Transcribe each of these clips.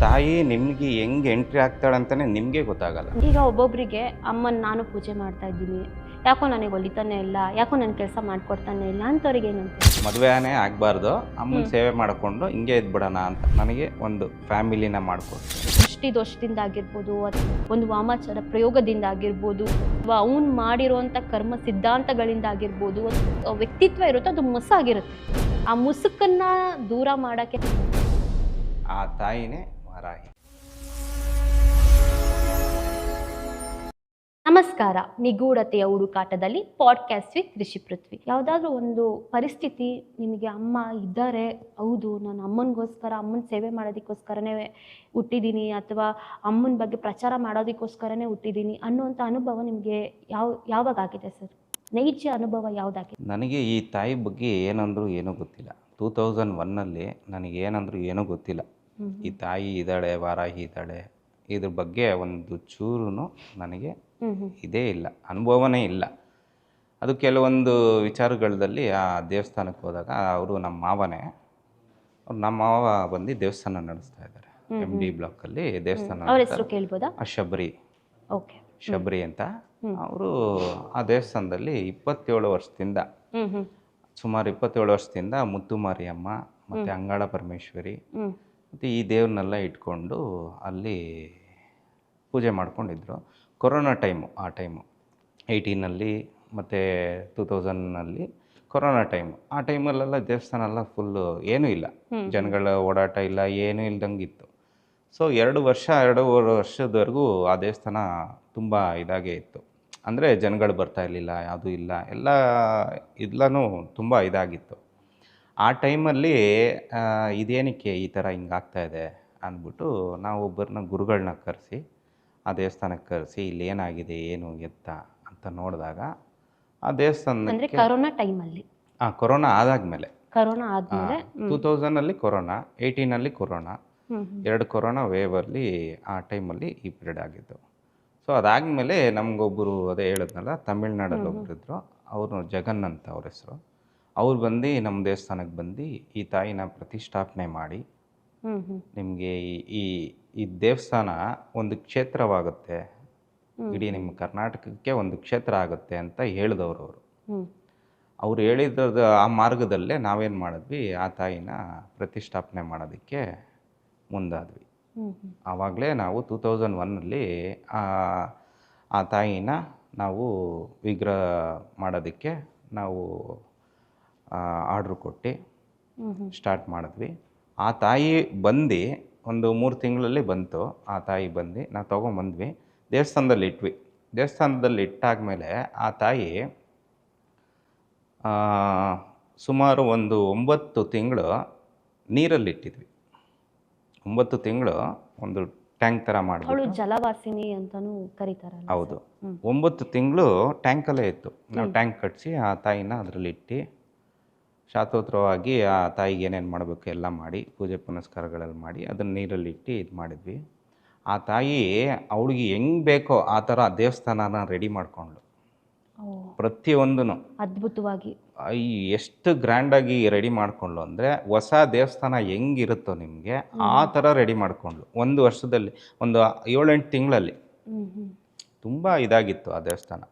ತಾಯಿ ನಿಮ್ಗೆ ಹೆಂಗೆ ಎಂಟ್ರಿ ಆಗ್ತಾಳೆ ಅಂತಾನೆ ನಿಮಗೆ ಗೊತ್ತಾಗಲ್ಲ. ಈಗ ಒಬ್ಬೊಬ್ಬರಿಗೆ ಅಮ್ಮನ ನಾನು ಪೂಜೆ ಮಾಡ್ತಾ ಇದ್ದೀನಿ, ಯಾಕೋ ನನಗೆ ಹೊಲಿತಾನೆ ಇಲ್ಲ, ಯಾಕೋ ನನ್ನ ಕೆಲಸ ಮಾಡ್ಕೊಡ್ತಾನೆ ಇಲ್ಲ ಅಂತವ್ರಿಗೆ ಏನಂತ ಮದುವೆನೇ ಆಗಬಾರ್ದು, ಅಮ್ಮನ ಸೇವೆ ಮಾಡಿಕೊಂಡು ಹಿಂಗೆ ಇದ್ಬಿಡೋಣ ಅಂತ ನನಗೆ ಒಂದು ಫ್ಯಾಮಿಲಿನ ಮಾಡ್ಕೊಡ್ತೀನಿ. ದೃಷ್ಟಿ ದೋಷದಿಂದ ಆಗಿರ್ಬೋದು, ಅಥವಾ ಒಂದು ವಾಮಾಚಾರ ಪ್ರಯೋಗದಿಂದ ಆಗಿರ್ಬೋದು, ಅಥವಾ ಅವ್ನು ಮಾಡಿರುವಂಥ ಕರ್ಮ ಸಿದ್ಧಾಂತಗಳಿಂದ ಆಗಿರ್ಬೋದು, ವ್ಯಕ್ತಿತ್ವ ಇರುತ್ತೆ, ಅದು ಮುಸಾಗಿರುತ್ತೆ. ಆ ಮುಸುಕನ್ನ ದೂರ ಮಾಡೋಕ್ಕೆ ಆ ತಾಯಿನೇ ವಾರಾಹಿ. ನಮಸ್ಕಾರ. ನಿಗೂಢತೆಯ ಹುಡುಕಾಟದಲ್ಲಿ ಪಾಡ್ಕಾಸ್ಟ್ ವಿತ್ ಋಷಿ ಪೃಥ್ವಿ. ಯಾವುದಾದ್ರೂ ಒಂದು ಪರಿಸ್ಥಿತಿ ನಿಮಗೆ ಅಮ್ಮ ಇದ್ದಾರೆ, ಹೌದು ನಾನು ಅಮ್ಮನಿಗೋಸ್ಕರ ಅಮ್ಮನ ಸೇವೆ ಮಾಡೋದಕ್ಕೋಸ್ಕರನೇ ಹುಟ್ಟಿದ್ದೀನಿ, ಅಥವಾ ಅಮ್ಮನ ಬಗ್ಗೆ ಪ್ರಚಾರ ಮಾಡೋದಕ್ಕೋಸ್ಕರನೇ ಹುಟ್ಟಿದ್ದೀನಿ ಅನ್ನುವಂಥ ಅನುಭವ ನಿಮಗೆ ಯಾವಾಗ ಆಗಿದೆ ಸರ್? ನೈಜ ಅನುಭವ ಯಾವುದಾಗಿದೆ? ನನಗೆ ಈ ತಾಯಿ ಬಗ್ಗೆ ಏನಂದ್ರು ಏನೂ ಗೊತ್ತಿಲ್ಲ. 2001ನಲ್ಲಿ ನನಗೆ ಏನಂದ್ರು ಏನೂ ಗೊತ್ತಿಲ್ಲ. ಈ ತಾಯಿ ಇದ್ದಾಳೆ, ವಾರಾಹಿ ಇದ್ದಾಳೆ, ಇದ್ರ ಬಗ್ಗೆ ಒಂದು ಚೂರು ನನಗೆ ಇದೇ ಇಲ್ಲ, ಅನುಭವನೇ ಇಲ್ಲ. ಅದು ಕೆಲವೊಂದು ವಿಚಾರಗಳಲ್ಲಿ ಆ ದೇವಸ್ಥಾನಕ್ಕೆ ಹೋದಾಗ ಅವರು ನಮ್ಮ ಮಾವನೇ, ನಮ್ಮ ಮಾವ ಬಂದು ದೇವಸ್ಥಾನ ನಡೆಸ್ತಾ ಇದ್ದಾರೆ. MD ಬ್ಲಾಕಲ್ಲಿ ದೇವಸ್ಥಾನ. ಅವ್ರ ಹೆಸರು ಕೇಳ್ಬೋದಾ? ಶಬರಿ. ಓಕೆ. ಶಬರಿ ಅಂತ. ಅವರು ಆ ದೇವಸ್ಥಾನದಲ್ಲಿ 27 ವರ್ಷದಿಂದ, ಸುಮಾರು 27 ವರ್ಷದಿಂದ ಮುತ್ತುಮಾರಿಯಮ್ಮ ಮತ್ತು ಅಂಗಾಳ ಪರಮೇಶ್ವರಿ ಮತ್ತು ಈ ದೇವ್ರನ್ನೆಲ್ಲ ಇಟ್ಕೊಂಡು ಅಲ್ಲಿ ಪೂಜೆ ಮಾಡ್ಕೊಂಡಿದ್ರು. ಕೊರೋನಾ ಟೈಮು, ಆ ಟೈಮು 18ನಲ್ಲಿ ಮತ್ತು 2000ನಲ್ಲಿ ಕೊರೋನಾ ಟೈಮು. ಆ ಟೈಮಲ್ಲೆಲ್ಲ ದೇವಸ್ಥಾನ ಎಲ್ಲ ಫುಲ್ಲು ಏನೂ ಇಲ್ಲ, ಜನಗಳ ಓಡಾಟ ಇಲ್ಲ, ಏನೂ ಇಲ್ದಂಗೆ ಇತ್ತು. ಸೊ 2-2.5 ವರ್ಷದವರೆಗೂ ಆ ದೇವಸ್ಥಾನ ತುಂಬ ಇದಾಗೇ ಇತ್ತು. ಅಂದರೆ ಜನಗಳು ಬರ್ತಾ ಇರಲಿಲ್ಲ, ಯಾವುದೂ ಇಲ್ಲ, ಎಲ್ಲನೂ ತುಂಬ ಇದಾಗಿತ್ತು. ಆ ಟೈಮಲ್ಲಿ ಇದೇನಕ್ಕೆ ಈ ಥರ ಹಿಂಗಾಗ್ತಾಯಿದೆ ಅಂದ್ಬಿಟ್ಟು ನಾವು ಒಬ್ಬರನ್ನ ಗುರುಗಳನ್ನ ಕರೆಸಿ ಆ ದೇವಸ್ಥಾನಕ್ಕೆ ಕರೆಸಿ ಇಲ್ಲಿ ಏನಾಗಿದೆ ಏನು ಎತ್ತ ಅಂತ ನೋಡಿದಾಗ ಆ ದೇವಸ್ಥಾನಕ್ಕೆ ಕೊರೋನಾ ಟೈಮಲ್ಲಿ, ಕೊರೋನಾ ಆದಾದ್ಮೇಲೆ, ಕೊರೋನಾ ಆದಮೇಲೆ 2000ನಲ್ಲಿ ಕೊರೋನಾ, 18ನಲ್ಲಿ ಕೊರೋನಾ, 2 ಕೊರೋನಾ ವೇವಲ್ಲಿ ಆ ಟೈಮಲ್ಲಿ ಈ ಪೀರಿಯಡ್ ಆಗಿದ್ದು. ಸೊ ಅದಾದಮೇಲೆ ನಮಗೊಬ್ಬರು ಅದೇ ಹೇಳಿದ್ನಲ್ಲ, ತಮಿಳ್ನಾಡಲ್ಲಿ ಒಬ್ಬರಿದ್ರು, ಅವರು ಜಗನ್ ಅಂತ ಅವ್ರ ಹೆಸರು. ಅವ್ರು ಬಂದು ನಮ್ಮ ದೇವಸ್ಥಾನಕ್ಕೆ ಬಂದು ಈ ತಾಯಿನ ಪ್ರತಿಷ್ಠಾಪನೆ ಮಾಡಿ ನಿಮಗೆ ಈ ದೇವಸ್ಥಾನ ಒಂದು ಕ್ಷೇತ್ರವಾಗುತ್ತೆ, ಇಡೀ ನಿಮ್ಮ ಕರ್ನಾಟಕಕ್ಕೆ ಒಂದು ಕ್ಷೇತ್ರ ಆಗುತ್ತೆ ಅಂತ ಹೇಳಿದವರು ಅವರು. ಅವ್ರು ಹೇಳಿದ ಆ ಮಾರ್ಗದಲ್ಲೇ ನಾವೇನು ಮಾಡಿದ್ವಿ, ಆ ತಾಯಿನ ಪ್ರತಿಷ್ಠಾಪನೆ ಮಾಡೋದಕ್ಕೆ ಮುಂದಾದ್ವಿ. ಆವಾಗಲೇ ನಾವು 2001ನಲ್ಲಿ ಆ ತಾಯಿನ ನಾವು ವಿಗ್ರಹ ಮಾಡೋದಕ್ಕೆ ನಾವು ಆರ್ಡ್ರ್ ಕೊಟ್ಟು ಸ್ಟಾರ್ಟ್ ಮಾಡಿದ್ವಿ. ಆ ತಾಯಿ ಬಂದು ಒಂದು 3 ತಿಂಗಳಲ್ಲಿ ಬಂತು. ಆ ತಾಯಿ ಬಂದು ನಾವು ತೊಗೊಂಬಂದ್ವಿ, ದೇವಸ್ಥಾನದಲ್ಲಿ ಇಟ್ವಿ. ದೇವಸ್ಥಾನದಲ್ಲಿ ಇಟ್ಟಾದಮೇಲೆ ಆ ತಾಯಿ ಸುಮಾರು ಒಂದು 9 ತಿಂಗಳು ನೀರಲ್ಲಿಟ್ಟಿದ್ವಿ. 9 ತಿಂಗಳು ಒಂದು ಟ್ಯಾಂಕ್ ಥರ ಮಾಡಿದ್ವಿ. ಜಲವಾಸಿನಿ ಅಂತಲೂ ಕರೀತಾರಲ್ಲ. ಹೌದು, 9 ತಿಂಗಳು ಟ್ಯಾಂಕಲ್ಲೇ ಇತ್ತು. ನಾವು ಟ್ಯಾಂಕ್ ಕಟ್ಟಿಸಿ ಆ ತಾಯಿನ ಅದರಲ್ಲಿ ಇಟ್ಟು ಶಾಸ್ತ್ರೋತ್ರವಾಗಿ ಆ ತಾಯಿಗೆ ಏನೇನು ಮಾಡಬೇಕು ಎಲ್ಲ ಮಾಡಿ, ಪೂಜೆ ಪುನಸ್ಕಾರಗಳೆಲ್ಲ ಮಾಡಿ ಅದನ್ನು ನೀರಲ್ಲಿ ಇಟ್ಟು ಇದು ಮಾಡಿದ್ವಿ. ಆ ತಾಯಿ ಅವಳಿಗೆ ಹೆಂಗೆ ಬೇಕೋ ಆ ಥರ ದೇವಸ್ಥಾನನ ರೆಡಿ ಮಾಡಿಕೊಂಡ್ಳು. ಪ್ರತಿಯೊಂದೂ ಅದ್ಭುತವಾಗಿ ಎಷ್ಟು ಗ್ರ್ಯಾಂಡಾಗಿ ರೆಡಿ ಮಾಡಿಕೊಂಡ್ಳು ಅಂದರೆ, ಹೊಸ ದೇವಸ್ಥಾನ ಹೆಂಗಿರುತ್ತೋ ನಿಮಗೆ ಆ ಥರ ರೆಡಿ ಮಾಡಿಕೊಂಡ್ಳು. 1 ವರ್ಷದಲ್ಲಿ, ಒಂದು 7-8 ತಿಂಗಳಲ್ಲಿ ತುಂಬ ಇದಾಗಿತ್ತು ಆ ದೇವಸ್ಥಾನ.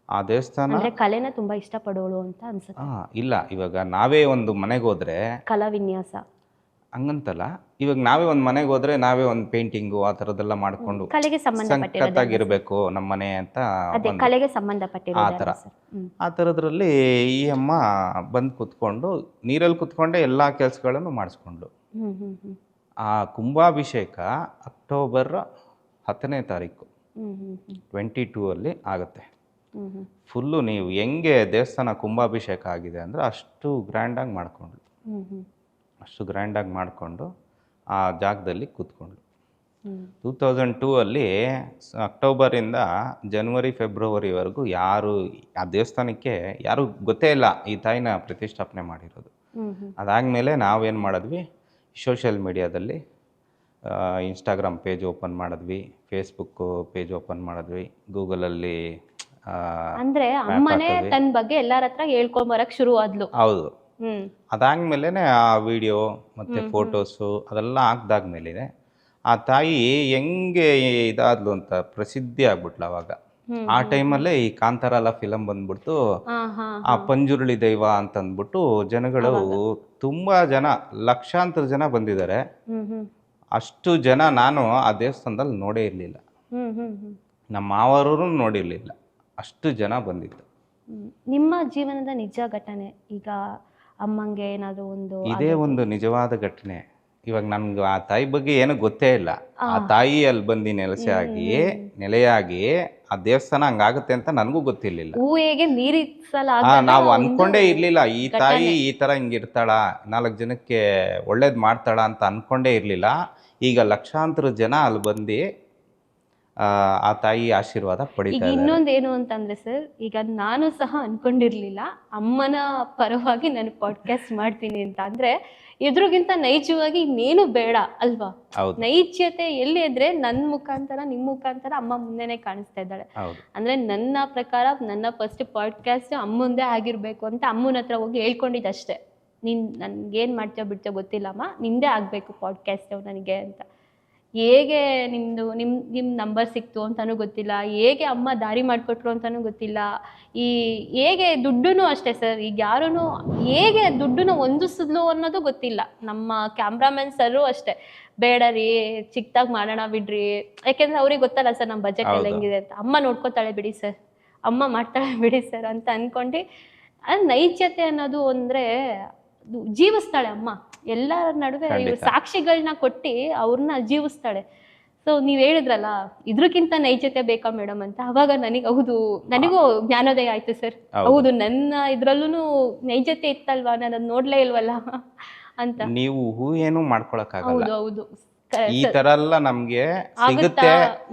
ಆ ದೇವಸ್ಥಾನ ಕಲೆನ ತುಂಬ ಇಷ್ಟಪಡೋಳು ಅಂತ ಅನ್ಸುತ್ತೆ. ಇಲ್ಲ, ಇವಾಗ ನಾವೇ ಒಂದು ಮನೆಗೆ ಹೋದರೆ ಕಲಾ ವಿನ್ಯಾಸ ಹಂಗಂತಲ್ಲ, ಇವಾಗ ನಾವೇ ಒಂದು ಮನೆಗೆ ಹೋದರೆ ನಾವೇ ಒಂದು ಪೇಂಟಿಂಗು ಆ ಥರದ್ದೆಲ್ಲ ಮಾಡಿಕೊಂಡು ಕಲೆಗೆ ಸಂಕತ್ತಾಗಿರಬೇಕು ನಮ್ಮ ಮನೆ ಅಂತ, ಕಲೆಗೆ ಸಂಬಂಧಪಟ್ಟಿರೋ ಆ ಥರದ್ರಲ್ಲಿ ಈ ಅಮ್ಮ ಬಂದು ಕೂತ್ಕೊಂಡು ನೀರಲ್ಲಿ ಕೂತ್ಕೊಂಡೆ ಎಲ್ಲ ಕೆಲಸಗಳನ್ನು ಮಾಡಿಸ್ಕೊಂಡ್ಳು. ಆ ಕುಂಭಾಭಿಷೇಕ ಅಕ್ಟೋಬರ್ 10ನೇ ತಾರೀಕು 2022 ಆಗುತ್ತೆ. ಫುಲ್ಲು ನೀವು ಹೆಂಗೆ ದೇವಸ್ಥಾನ ಕುಂಭಾಭಿಷೇಕ ಆಗಿದೆ ಅಂದರೆ ಅಷ್ಟು ಗ್ರ್ಯಾಂಡಾಗಿ ಮಾಡಿಕೊಂಡ್ಳು. ಅಷ್ಟು ಗ್ರ್ಯಾಂಡಾಗಿ ಮಾಡಿಕೊಂಡು ಆ ಜಾಗದಲ್ಲಿ ಕೂತ್ಕೊಂಡ್ಳು. 2002 ಅಕ್ಟೋಬರಿಂದ ಜನವರಿ ಫೆಬ್ರವರಿವರೆಗೂ ಯಾರು ಆ ದೇವಸ್ಥಾನಕ್ಕೆ ಯಾರು ಗೊತ್ತೇ ಇಲ್ಲ ಈ ತಾಯಿನ ಪ್ರತಿಷ್ಠಾಪನೆ ಮಾಡಿರೋದು. ಅದಾದಮೇಲೆ ನಾವೇನು ಮಾಡಿದ್ವಿ, ಸೋಷಿಯಲ್ ಮೀಡಿಯಾದಲ್ಲಿ ಇನ್ಸ್ಟಾಗ್ರಾಮ್ ಪೇಜ್ ಓಪನ್ ಮಾಡಿದ್ವಿ, ಫೇಸ್ಬುಕ್ಕು ಪೇಜ್ ಓಪನ್ ಮಾಡಿದ್ವಿ, ಗೂಗಲಲ್ಲಿ ಅಂದ್ರೆ ಅಮ್ಮನೇ ತನ್ನ ಬಗ್ಗೆ ಎಲ್ಲರ ಹತ್ರ ಹೇಳ್ಕೊಂಬರಕ್ ಶುರು ಆದ್ಲು. ಹೌದು, ಅದಾದ್ಮೇಲೆ ಆ ವಿಡಿಯೋ ಮತ್ತು ಫೋಟೋಸು ಅದೆಲ್ಲ ಹಾಕ್ದಾದ್ಮೇಲೆ ಆ ತಾಯಿ ಹೆಂಗೆ ಇದಾದ್ಲು ಅಂತ ಪ್ರಸಿದ್ಧಿ ಆಗ್ಬಿಟ್ಲು ಅವಾಗ. ಆ ಟೈಮಲ್ಲೇ ಈ ಕಾಂತಾರ ಎಲ್ಲ ಫಿಲಮ್ ಬಂದ್ಬಿಡ್ತು. ಹಾ ಹಾ ಆ ಪಂಜುರುಳಿ ದೈವ ಅಂತ ಅಂದ್ಬಿಟ್ಟು ಜನಗಳು ತುಂಬಾ ಜನ, ಲಕ್ಷಾಂತರ ಜನ ಬಂದಿದ್ದಾರೆ. ಹ್ಮ್ ಹ್ಮ್ ಅಷ್ಟು ಜನ ನಾನು ಆ ದೇವಸ್ಥಾನದಲ್ಲಿ ನೋಡೇ ಇರಲಿಲ್ಲ. ಹ್ಮ್ ಹ್ಮ್ ಹ್ಮ್ ನಮ್ಮ ಮಾವರೂ ನೋಡಿರಲಿಲ್ಲ, ಅಷ್ಟು ಜನ ಬಂದಿದ್ದು. ನಿಮ್ಮ ಜೀವನದ ನಿಜ ಘಟನೆ, ಈಗ ಅಮ್ಮಂಗೆ ಏನಾದ್ರು ಒಂದು ಇದೇ ಒಂದು ನಿಜವಾದ ಘಟನೆ. ಇವಾಗ ನನ್ಗೆ ಆ ತಾಯಿ ಬಗ್ಗೆ ಏನೂ ಗೊತ್ತೇ ಇಲ್ಲ. ಆ ತಾಯಿ ಅಲ್ಲಿ ಬಂದು ನೆಲೆಯಾಗಿ ಆ ದೇವಸ್ಥಾನ ಹಂಗಾಗುತ್ತೆ ಅಂತ ನನಗೂ ಗೊತ್ತಿರ್ಲಿಲ್ಲ. ಊಹೆಗೆ ನಾವು ಅನ್ಕೊಂಡೇ ಇರ್ಲಿಲ್ಲ ಈ ತಾಯಿ ಈ ತರ ಹಿಂಗಿರ್ತಾಳ, 4 ಜನಕ್ಕೆ ಒಳ್ಳೇದ್ ಮಾಡ್ತಾಳ ಅಂತ ಅನ್ಕೊಂಡೇ ಇರ್ಲಿಲ್ಲ. ಈಗ ಲಕ್ಷಾಂತರ ಜನ ಅಲ್ಲಿ ಬಂದು ಆ ತಾಯಿ ಆಶೀರ್ವಾದ ಈಗ ಪಡಿತಾರೆ. ಇನ್ನೊಂದೇನು ಅಂತಂದ್ರೆ ಸರ್, ಈಗ ನಾನು ಸಹ ಅನ್ಕೊಂಡಿರ್ಲಿಲ್ಲ ಅಮ್ಮನ ಪರವಾಗಿ ನಾನು ಪಾಡ್ಕಾಸ್ಟ್ ಮಾಡ್ತೀನಿ ಅಂತ. ಅಂದ್ರೆ ಎದುರಿಗಿಂತ ನೈಜವಾಗಿ ಇನ್ನೇನು ಬೇಡ ಅಲ್ವಾ? ನೈಜತೆ ಎಲ್ಲಿ ಇದ್ರೆ ನನ್ನ ಮುಖಾಂತರ ನಿಮ್ಮ ಮುಖಾಂತರ ಅಮ್ಮ ಮುಂದೆನೆ ಕಾಣಿಸ್ತಾ ಇದ್ದಾಳೆ. ಅಂದ್ರೆ ನನ್ನ ಪ್ರಕಾರ ನನ್ನ ಫಸ್ಟ್ ಪಾಡ್ಕಾಸ್ಟ್ ಅಮ್ಮಂದೇ ಆಗಿರ್ಬೇಕು ಅಂತ ಅಮ್ಮನ ಹತ್ರ ಹೋಗಿ ಹೇಳ್ಕೊಂಡಿದ್ದಷ್ಟೇ. ನೀನ್ ನನ್ಗೇನ್ ಮಾಡ್ತೀಯೋ ಬಿಡ್ತೀಯೋ ಗೊತ್ತಿಲ್ಲಮ್ಮ, ನಿಂದೇ ಆಗ್ಬೇಕು ಪಾಡ್ಕಾಸ್ಟ್ ನನಗೆ ಅಂತ. ಹೇಗೆ ನಿಮ್ಮ ನಂಬರ್ ಸಿಕ್ತು ಅಂತಾನೂ ಗೊತ್ತಿಲ್ಲ, ಹೇಗೆ ಅಮ್ಮ ದಾರಿ ಮಾಡಿಕೊಟ್ರು ಅಂತಾನೂ ಗೊತ್ತಿಲ್ಲ. ಹೇಗೆ ದುಡ್ಡು ಅಷ್ಟೇ ಸರ್, ಈಗ ಯಾರೂ ಹೇಗೆ ದುಡ್ಡನ್ನ ಹೊಂದಿಸಿದ್ಲು ಅನ್ನೋದು ಗೊತ್ತಿಲ್ಲ. ನಮ್ಮ ಕ್ಯಾಮ್ರಾಮನ್ ಸರು ಅಷ್ಟೇ, ಬೇಡ ರೀ ಚಿಕ್ಕದಾಗಿ ಮಾಡೋಣ ಬಿಡ್ರಿ, ಯಾಕೆಂದ್ರೆ ಅವ್ರಿಗೆ ಗೊತ್ತಲ್ಲ ಸರ್ ನಮ್ಮ ಬಜೆಟ್ ಎಲ್ಲ ಹೆಂಗಿದೆ ಅಂತ. ಅಮ್ಮ ನೋಡ್ಕೋತಾಳೆ ಬಿಡಿ ಸರ್, ಅಮ್ಮ ಮಾಡ್ತಾಳೆ ಬಿಡಿ ಸರ್ ಅಂತ ಅನ್ಕೊಂಡು ನೈಜತೆ ಅನ್ನೋದು ಅಂದ್ರೆ ಜೀವಿಸ್ತಾಳೆ ಅಮ್ಮ. ಎಲ್ಲರ ನಡುವೆ ಸಾಕ್ಷಿಗಳನ್ನ ಕೊಟ್ಟು ಅವ್ರನ್ನ ಜೀವಿಸ್ತಾಳೆ. ಸೊ ನೀವ್ ಹೇಳಿದ್ರಲ್ಲ ಇದ್ರಕ್ಕಿಂತ ನೈಜತೆ ಬೇಕಾ ಮೇಡಮ್ ಅಂತ, ಅವಾಗ ನನಗೂ ಜ್ಞಾನೋದಯ ಆಯ್ತು ಸರ್. ಹೌದು, ನನ್ನ ಇದ್ರಲ್ಲೂ ನೈಜತೆ ಇತ್ತಲ್ವಾ, ನಾನು ಅದ್ ನೋಡ್ಲೇ ಇಲ್ವಲ್ಲ ಅಂತ. ನೀವು ಏನು ಮಾಡ್ಕೊಳಕ್ಕಾಗಲ್ಲ. ಹೌದು, ಈ ತರ ಎಲ್ಲ ನಮ್ಗೆ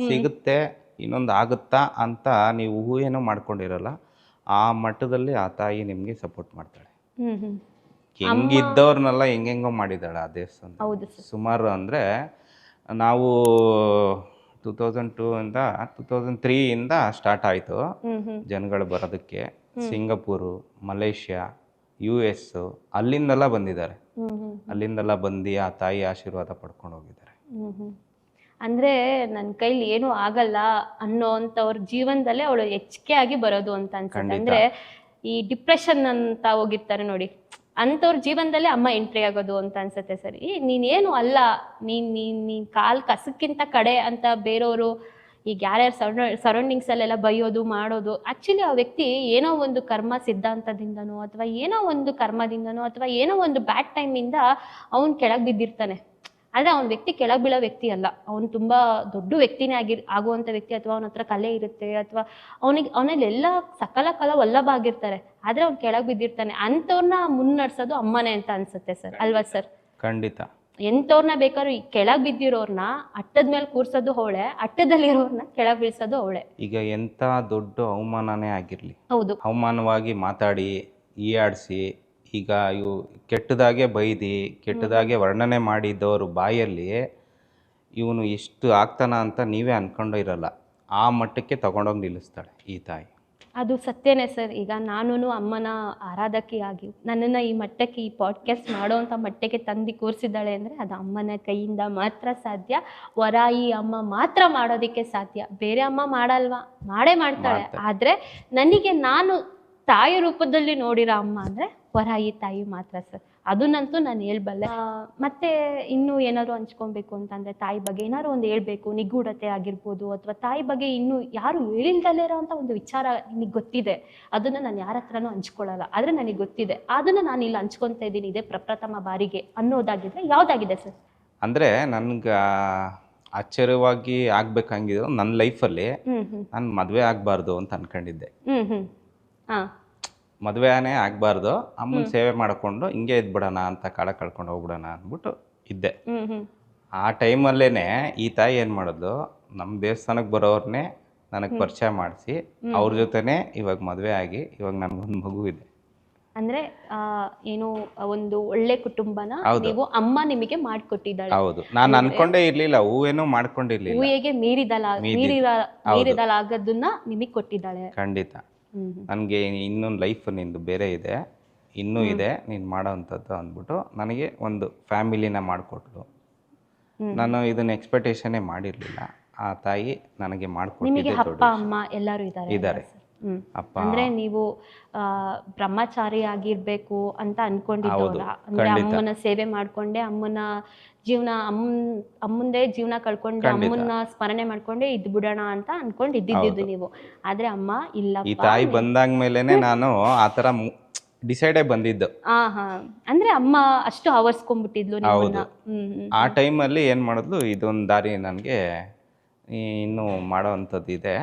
ಸಿಗುತ್ತೆ ಇನ್ನೊಂದು ಆಗುತ್ತಾ ಅಂತ ನೀವು ಊಹೆನೂ ಮಾಡ್ಕೊಂಡಿರಲ್ಲ. ಆ ಮಟ್ಟದಲ್ಲಿ ಆ ತಾಯಿ ನಿಮ್ಗೆ ಸಪೋರ್ಟ್ ಮಾಡ್ತಾಳೆ. ಹೆಂಗಿದ್ದವ್ರನ್ನೆಲ್ಲ ಹೆಂಗೆಂಗೋ ಮಾಡಿದಾಳೆ ಆ ದೇವಸ್ಥಾನ. ಸುಮಾರು ಅಂದರೆ ನಾವು 2002 ಇಂದ 2003 ಇಂದ ಸ್ಟಾರ್ಟ್ ಆಯಿತು ಜನಗಳು ಬರೋದಕ್ಕೆ. ಸಿಂಗಪೂರು, ಮಲೇಷ್ಯಾ, US ಅಲ್ಲಿಂದೆಲ್ಲ ಬಂದಿದ್ದಾರೆ. ಅಲ್ಲಿಂದೆಲ್ಲ ಬಂದು ಆ ತಾಯಿ ಆಶೀರ್ವಾದ ಪಡ್ಕೊಂಡು ಹೋಗಿದ್ದಾರೆ. ಅಂದ್ರೆ ನನ್ನ ಕೈಲಿ ಏನೂ ಆಗಲ್ಲ ಅನ್ನೋಂಥವ್ರ ಜೀವನದಲ್ಲೇ ಅವಳು ಹೆಚ್ಚಿಗೆ ಆಗಿ ಬರೋದು ಅಂತ ಅನ್ಸುತ್ತೆ. ಅಂದ್ರೆ ಈ ಡಿಪ್ರೆಷನ್ ಅಂತ ಹೋಗಿರ್ತಾರೆ ನೋಡಿ, ಅಂಥವ್ರ ಜೀವನದಲ್ಲೇ ಅಮ್ಮ ಎಂಟ್ರಿ ಆಗೋದು ಅಂತ ಅನ್ಸುತ್ತೆ ಸರ್. ನೀನೇನು ಅಲ್ಲ, ನೀನ್ ಕಾಲ್ ಕಸಕ್ಕಿಂತ ಕಡೆ ಅಂತ ಬೇರೆಯವರು ಈಗ ಯಾರ್ಯಾರು ಸರೌಂಡಿಂಗ್ಸ್ ಅಲ್ಲೆಲ್ಲ ಬೈಯೋದು ಮಾಡೋದು, ಆಕ್ಚುಲಿ ಆ ವ್ಯಕ್ತಿ ಏನೋ ಒಂದು ಕರ್ಮ ಸಿದ್ಧಾಂತದಿಂದನೋ ಅಥವಾ ಏನೋ ಒಂದು ಕರ್ಮದಿಂದನೋ ಅಥವಾ ಏನೋ ಒಂದು ಬ್ಯಾಡ್ ಟೈಮಿಂದ ಅವ್ನು ಕೆಳಗೆ ಬಿದ್ದಿರ್ತಾನೆ. ಆದರೆ ಅವ್ನ ವ್ಯಕ್ತಿ ಕೆಳಗೆ ಬೀಳೋ ವ್ಯಕ್ತಿ ಅಲ್ಲ, ಅವ್ನು ತುಂಬ ದೊಡ್ಡ ವ್ಯಕ್ತಿನೇ ಆಗುವಂಥ ವ್ಯಕ್ತಿ. ಅಥವಾ ಅವನ ಹತ್ರ ಕಲೆ ಇರುತ್ತೆ, ಅಥವಾ ಅವನಲ್ಲಿ ಎಲ್ಲ ಸಕಲ ಕಲ ವಲ್ಲಭ ಆಗಿರ್ತಾರೆ, ಆದರೆ ಅವ್ನು ಕೆಳಗೆ ಬಿದ್ದಿರ್ತಾನೆ. ಅಂಥವ್ರನ್ನ ಮುನ್ನಡೆಸೋದು ಅಮ್ಮನೇ ಅಂತ ಅನ್ಸುತ್ತೆ ಸರ್, ಅಲ್ವಾ ಸರ್? ಖಂಡಿತ. ಎಂಥವ್ರನ್ನ ಬೇಕಾದ್ರೂ ಈ ಕೆಳಗೆ ಬಿದ್ದಿರೋರ್ನ ಅಟ್ಟದ ಮೇಲೆ ಕೂರ್ಸೋದು ಅವಳೆ, ಅಟ್ಟದಲ್ಲಿರೋರ್ನ ಕೆಳಗೆ ಬೀಳ್ಸೋದು ಅವಳೆ. ಈಗ ಎಂಥ ದೊಡ್ಡ ಅವಮಾನನೇ ಆಗಿರಲಿ, ಹೌದು, ಅವಮಾನವಾಗಿ ಮಾತಾಡಿ ಈಯಾಡಿಸಿ, ಈಗ ಇವು ಕೆಟ್ಟದಾಗೆ ಬೈದು ಕೆಟ್ಟದಾಗೆ ವರ್ಣನೆ ಮಾಡಿದ್ದವರು ಬಾಯಲ್ಲಿ ಇವನು ಎಷ್ಟು ಆಗ್ತಾನ ಅಂತ ನೀವೇ ಅನ್ಕೊಂಡು ಇರಲ್ಲ. ಆ ಮಟ್ಟಕ್ಕೆ ತಗೊಂಡೋಗಿ ನಿಲ್ಲಿಸ್ತಾಳೆ ಈ ತಾಯಿ. ಅದು ಸತ್ಯನೇ ಸರ್. ಈಗ ನಾನು ಅಮ್ಮನ ಆರಾಧಕಿಯಾಗಿ ನನ್ನನ್ನು ಈ ಮಟ್ಟಕ್ಕೆ, ಈ ಪಾಡ್ಕಾಸ್ಟ್ ಮಾಡೋವಂಥ ಮಟ್ಟಕ್ಕೆ ತಂದು ಕೂರಿಸಿದ್ದಾಳೆ ಅಂದರೆ ಅದು ಅಮ್ಮನ ಕೈಯಿಂದ ಮಾತ್ರ ಸಾಧ್ಯ. ವರಾಯಿ ಅಮ್ಮ ಮಾತ್ರ ಮಾಡೋದಕ್ಕೆ ಸಾಧ್ಯ, ಬೇರೆ ಅಮ್ಮ ಮಾಡಲ್ವಾ? ಮಾಡೇ ಮಾಡ್ತಾಳೆ. ಆದರೆ ನನಗೆ ನಾನು ತಾಯಿ ರೂಪದಲ್ಲಿ ನೋಡಿರೋ ಅಮ್ಮ ಅಂದರೆ ವರಾಯಿ ತಾಯಿ ಮಾತ್ರ ಸರ್. ಅದನ್ನಂತೂ ನಾನು ಹೇಳ್ಬಲ್ಲೆ. ಮತ್ತೆ ಇನ್ನೂ ಏನಾದ್ರು ಹಂಚ್ಕೊಬೇಕು ಅಂತಂದರೆ ತಾಯಿ ಬಗ್ಗೆ ಏನಾದ್ರು ಒಂದು ಹೇಳ್ಬೇಕು, ನಿಗೂಢತೆ ಆಗಿರ್ಬೋದು, ಅಥವಾ ತಾಯಿ ಬಗ್ಗೆ ಇನ್ನೂ ಯಾರು ಹೇಳಿಲ್ದಲ್ಲೇ ಇರೋ ಅಂಥ ಒಂದು ವಿಚಾರ ನಿಮಗೆ ಗೊತ್ತಿದೆ, ಅದನ್ನು ನಾನು ಯಾರ ಹತ್ರನೂ ಹಂಚ್ಕೊಳ್ಳಲ್ಲ, ಆದರೆ ನನಗೆ ಗೊತ್ತಿದೆ, ಅದನ್ನು ನಾನು ಇಲ್ಲಿ ಹಂಚ್ಕೊತಾ ಇದ್ದೀನಿ ಇದೇ ಪ್ರಪ್ರಥಮ ಬಾರಿಗೆ ಅನ್ನೋದಾಗಿದ್ರೆ ಯಾವುದಾಗಿದೆ ಸರ್? ಅಂದರೆ ನನಗೆ ಆಶ್ಚರ್ಯವಾಗಿ ಆಗ್ಬೇಕಂಗಿದ್ರು ನನ್ನ ಲೈಫಲ್ಲಿ ನಾನು ಮದುವೆ ಆಗಬಾರ್ದು ಅಂತ ಅನ್ಕೊಂಡಿದ್ದೆ. ಮದುವೆನೇ ಆಗಬಾರ್ದು, ಅಮ್ಮನ ಸೇವೆ ಮಾಡಿಕೊಂಡು ಹಿಂಗೆ ಇದ್ಬಿಡೋಣ ಅಂತ ಕಾಲ ಕಳ್ಕೊಂಡು ಹೋಗ್ಬಿಡೋಣ ಅಂದ್ಬಿಟ್ಟು ಇದ್ದೆ. ಆ ಟೈಮಲ್ಲೇ ಈ ತಾಯಿ ಏನು ಮಾಡೋದು, ನಮ್ಮ ದೇವಸ್ಥಾನಕ್ಕೆ ಬರೋರ್ನೇ ನನಗೆ ಪರಿಚಯ ಮಾಡಿಸಿ ಅವ್ರ ಜೊತೆನೇ ಇವಾಗ ಮದುವೆ ಆಗಿ ಇವಾಗ ನನಗೊಂದು ಮಗು ಇದೆ. ಅಂದ್ರೆ ಏನು ಒಂದು ಒಳ್ಳೆ ಕುಟುಂಬನ ನೀವು ಅಮ್ಮ ನಿಮಗೆ ಮಾಡಿಕೊಟ್ಟಿದ್ದಾಳೆ. ಹೌದು, ನಾನು ಅನ್ಕೊಂಡೇ ಇರ್ಲಿಲ್ಲ, ಹೂವೇನೂ ಮಾಡ್ಕೊಂಡಿರ್ಲಿಲ್ಲ, ಹೂವಿಗೆ ಮೀರಿದಲಾಗದನ್ನ ನಿಮಗೆ ಕೊಟ್ಟಿದ್ದಾಳೆ. ಖಂಡಿತ. ನನಗೆ ಇನ್ನೊಂದು ಲೈಫ್ ನಿಂದು ಬೇರೆ ಇದೆ, ಇನ್ನೂ ಇದೆ ನೀನು ಮಾಡೋವಂಥದ್ದು ಅಂದ್ಬಿಟ್ಟು ನನಗೆ ಒಂದು ಫ್ಯಾಮಿಲಿನ ಮಾಡಿಕೊಟ್ಲು. ನಾನು ಇದನ್ನ ಎಕ್ಸ್ಪೆಕ್ಟೇಷನ್ನೇ ಮಾಡಿರಲಿಲ್ಲ. ಆ ತಾಯಿ ನನಗೆ ನಿಮಗೆ ಮಾಡಿಕೊಟ್ಟಿದ್ದೆ ಅಪ್ಪ ದೊಡ್ಡ ಅಮ್ಮ ಎಲ್ಲರೂ ಇದ್ದಾರೆ. ಇದ್ದಾರೆ. ಅಪ್ಪ ಅಂದ್ರೆ ನೀವು ಬ್ರಹ್ಮಚಾರಿ ಆಗಿರ್ಬೇಕು ಅಂತ ಅನ್ಕೊಂಡಿದ್ದವರ, ಹೌದು, ಅಂದ್ರೆ ಖಂಡಿತ. ಅಮ್ಮನ ಸೇವೆ ಮಾಡ್ಕೊಂಡೆ, ಅಮ್ಮನ ಜೀವನ ಅಮ್ಮಂದೇ ಜೀವನ ಕಳ್ಕೊಂಡೆ, ಖಂಡಿತ. ಅಮ್ಮನ ಸ್ಮರಣೆ ಮಾಡ್ಕೊಂಡೆ ಇದ್ ಬಿಡೋಣ ಅಂತ ಅನ್ಕೊಂಡು ಇದ್ದಿದ್ದು ನೀವು. ಆದ್ರೆ ಅಮ್ಮ ಈ ಇಲ್ಲಪ್ಪ. ತಾಯಿ ಬಂದಾದ್ಮೇಲೆನೆ ನಾನು ಆ ಥರ ಡಿಸೈಡೇ ಬಂದಿದ್ದು. ಹಾ ಅಂದ್ರೆ ಅಮ್ಮ ಅಷ್ಟು ಆವರ್ಸ್ಕೊಂಡ್ಬಿಟ್ಟಿದ್ಲು ನಿಮ್ಮನ್ನ. ಹೌದು. ಆ ಟೈಮಲ್ಲಿ ಏನು ಮಾಡಿದ್ಲು, ಇದೊಂದು ದಾರಿ ನನಗೆ ಇನ್ನೂ ಮಾಡೋ ಅಂಥದ್ದು ಇದೆ,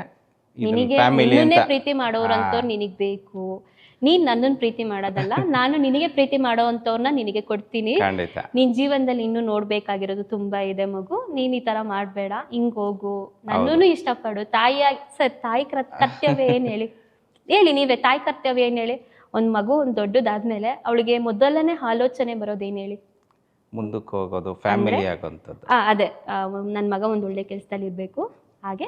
ನಿನಗೆ ಫ್ಯಾಮಿಲಿ ನಿನ್ನೇ ಅಂತ. ಪ್ರೀತಿ ಮಾಡೋರಂತವ್ರು ನಿನಗ್ ಬೇಕು, ನೀನ್ ನನ್ನನ್ನು ಪ್ರೀತಿ ಮಾಡೋದಲ್ಲ, ನಾನು ನಿನಗೆ ಪ್ರೀತಿ ಮಾಡೋ ಅಂಥವ್ರನ್ನ ನಿನಗೆ ಕೊಡ್ತೀನಿ. ಖಂಡಿತ. ನಿನ್ ಜೀವನದಲ್ಲಿ ಇನ್ನೂ ನೋಡ್ಬೇಕಾಗಿರೋದು ತುಂಬಾ ಇದೆ ಮಗು, ನೀನ್ ಈ ತರ ಮಾಡ್ಬೇಡ, ಹಿಂಗ್ ಹೋಗು, ನನ್ನೂ ಇಷ್ಟಪಡು. ತಾಯಿ ಕರ್ತವ್ಯ ಏನ್ ಹೇಳಿ ನೀವೇ, ತಾಯಿ ಕರ್ತವ್ಯ ಏನ್ ಹೇಳಿ? ಒಂದ್ ಮಗು ಒಂದ್ ದೊಡ್ಡದಾದ್ಮೇಲೆ ಅವಳಿಗೆ ಮೊದಲನೇ ಆಲೋಚನೆ ಬರೋದೇನ್ ಹೇಳಿ? ಮುಂದಕ್ಕೆ ಹೋಗೋದು, ಫ್ಯಾಮಿಲಿ ಆಗೋಂಥದ್ದು. ಅದೇ ನನ್ ಮಗ ಒಂದ್ ಒಳ್ಳೆ ಕೆಲ್ಸದಲ್ಲಿ ಇರ್ಬೇಕು, ಹಾಗೆ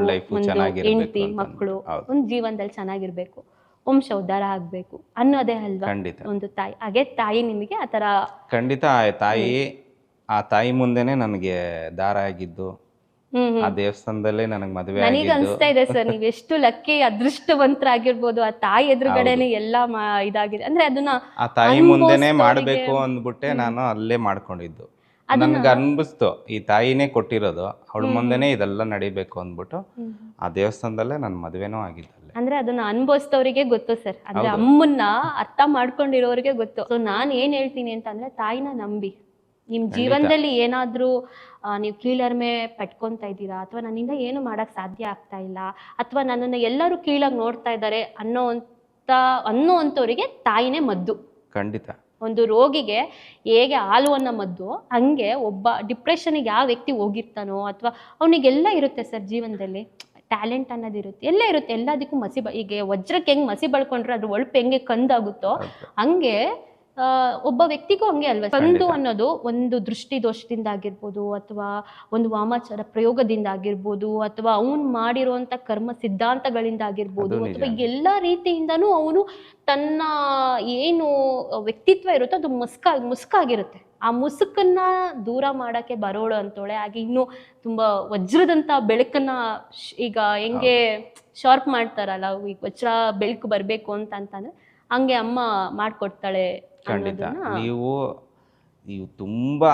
ಲೈಫ್ ಒಂದು ಚೆನ್ನಾಗಿರ್ಬೇಕು ಹೆಂಡತಿ ಅಂತ. ಮಕ್ಕಳು ಹೌದು. ಒಂದ್ ಜೀವನದಲ್ಲಿ ಚೆನ್ನಾಗಿರ್ಬೇಕು, ವಂಶ ಉದ್ಧಾರ ಆಗ್ಬೇಕು ಅನ್ನೋದೇ ಅಲ್ವಾ ಖಂಡಿತ. ಒಂದು ತಾಯಿ. ಹಾಗೆ ತಾಯಿ ನಿಮಗೆ ಆತರ ಖಂಡಿತ. ಆ ತಾಯಿ ಮುಂದೆನೆ ನನಗೆ ದಾರ ಆಗಿದ್ದು, ಆ ದೇವಸ್ಥಾನದಲ್ಲೇ ನನಗೆ ಮದುವೆ ನನಗೆ ಆಗಿದ್ದು. ಅನ್ಸ್ತಾ ಇದೆ ಸರ್, ನೀವ್ ಎಷ್ಟು ಲಕ್ಕಿ ಅದೃಷ್ಟವಂತರಾಗಿರ್ಬೋದು. ಆ ತಾಯಿ ಎದುರುಗಡೆನೆ ಎಲ್ಲ ಇದಾಗಿದೆ ಅಂದ್ರೆ ಅದನ್ನ ಆ ತಾಯಿ ಮುಂದೆನೆ ಅನುಭವಿಸ್ದವ್ರಿಗೆ- ಮಾಡ್ಬೇಕು ಅಂದ್ಬಿಟ್ಟೆ ನಾನು ಅಲ್ಲೇ ಮಾಡ್ಕೊಂಡಿದ್ದು. ನನ್ಗೆ ಅನ್ಬಿಸ್ತು, ಈ ತಾಯಿನೇ ಕೊಟ್ಟಿರೋದು, ಅವಳ ಮುಂದೆನೆ ಇದೆಲ್ಲ ನಡಿಬೇಕು ಅಂದ್ಬಿಟ್ಟು ಆ ದೇವಸ್ಥಾನದಲ್ಲೇ ನನ್ನ ಮದುವೆನೂ ಆಗಿದ್ದಲ್ಲೇ. ಅಂದ್ರೆ ಅದನ್ನ ಅನುಭವಿಸಿದವರಿಗೆ ಗೊತ್ತು ಸರ್, ಅಂದ್ರೆ ಅಮ್ಮನ್ನ ಅರ್ಥ ಮಾಡ್ಕೊಂಡಿರೋರಿಗೆ ಗೊತ್ತು. ಸೊ ನಾನ್ ಏನ್ ಹೇಳ್ತೀನಿ ಅಂತಂದ್ರೆ, ತಾಯಿನ ನಂಬಿ. ನಿಮ್ ಜೀವನದಲ್ಲಿ ಏನಾದ್ರೂ ನೀವು ಕೀಳರಿಮೆ ಪಟ್ಕೊಂತ ಇದ್ದೀರಾ, ಅಥವಾ ನನ್ನಿಂದ ಏನು ಮಾಡಕ್ ಸಾಧ್ಯ ಆಗ್ತಾ ಇಲ್ಲ, ಅಥವಾ ನನ್ನನ್ನು ಎಲ್ಲರೂ ಕೀಳಾಗಿ ನೋಡ್ತಾ ಇದ್ದಾರೆ ಅನ್ನೋಂಥವ್ರಿಗೆ ತಾಯಿನೇ ಮದ್ದು. ಖಂಡಿತ. ಒಂದು ರೋಗಿಗೆ ಹೇಗೆ ಹಾಲು ಅನ್ನೋ ಮದ್ದು, ಹಂಗೆ ಒಬ್ಬ ಡಿಪ್ರೆಷನ್ಗೆ ಯಾವ ವ್ಯಕ್ತಿ ಹೋಗಿರ್ತಾನೋ, ಅಥವಾ ಅವನಿಗೆಲ್ಲ ಇರುತ್ತೆ ಸರ್ ಜೀವನದಲ್ಲಿ, ಟ್ಯಾಲೆಂಟ್ ಅನ್ನೋದಿರುತ್ತೆ, ಎಲ್ಲ ಇರುತ್ತೆ, ಎಲ್ಲದಕ್ಕೂ ಈಗ ವಜ್ರಕ್ಕೆ ಹೆಂಗ್ ಮಸಿ ಬಳ್ಕೊಂಡ್ರೆ ಅದ್ರ ಒಳಪು ಹೆಂಗೆ ಕಂದಾಗುತ್ತೋ ಹಂಗೆ ಒಬ್ಬ ವ್ಯಕ್ತಿಗೂ ಹಂಗೆ ಅಲ್ವಾ. ಕಂದು ಅನ್ನೋದು ಒಂದು ದೃಷ್ಟಿ ದೋಷದಿಂದ ಆಗಿರ್ಬೋದು, ಅಥವಾ ಒಂದು ವಾಮಾಚಾರ ಪ್ರಯೋಗದಿಂದ ಆಗಿರ್ಬೋದು, ಅಥವಾ ಅವನು ಮಾಡಿರುವಂತ ಕರ್ಮ ಸಿದ್ಧಾಂತಗಳಿಂದ ಆಗಿರ್ಬೋದು, ಅಥವಾ ಎಲ್ಲ ರೀತಿಯಿಂದನೂ ಅವನು ತನ್ನ ಏನು ವ್ಯಕ್ತಿತ್ವ ಇರುತ್ತೋ ಅದು ಮುಸ್ಕಾಗಿರುತ್ತೆ. ಆ ಮುಸುಕನ್ನ ದೂರ ಮಾಡಕ್ಕೆ ಬರೋಳು ಅಂತೋಳೆ. ಹಾಗೆ ಇನ್ನು ತುಂಬಾ ವಜ್ರದಂತ ಬೆಳಕನ್ನ ಈಗ ಹೆಂಗೆ ಶಾರ್ಪ್ ಮಾಡ್ತಾರಲ್ಲ, ಈಗ ವಜ್ರ ಬೆಳಕು ಬರ್ಬೇಕು ಅಂತಂದ್ರೆ ಹಂಗೆ ಅಮ್ಮ ಮಾಡ್ಕೊಡ್ತಾಳೆ. ಖಂಡಿತ. ನೀವು ತುಂಬಾ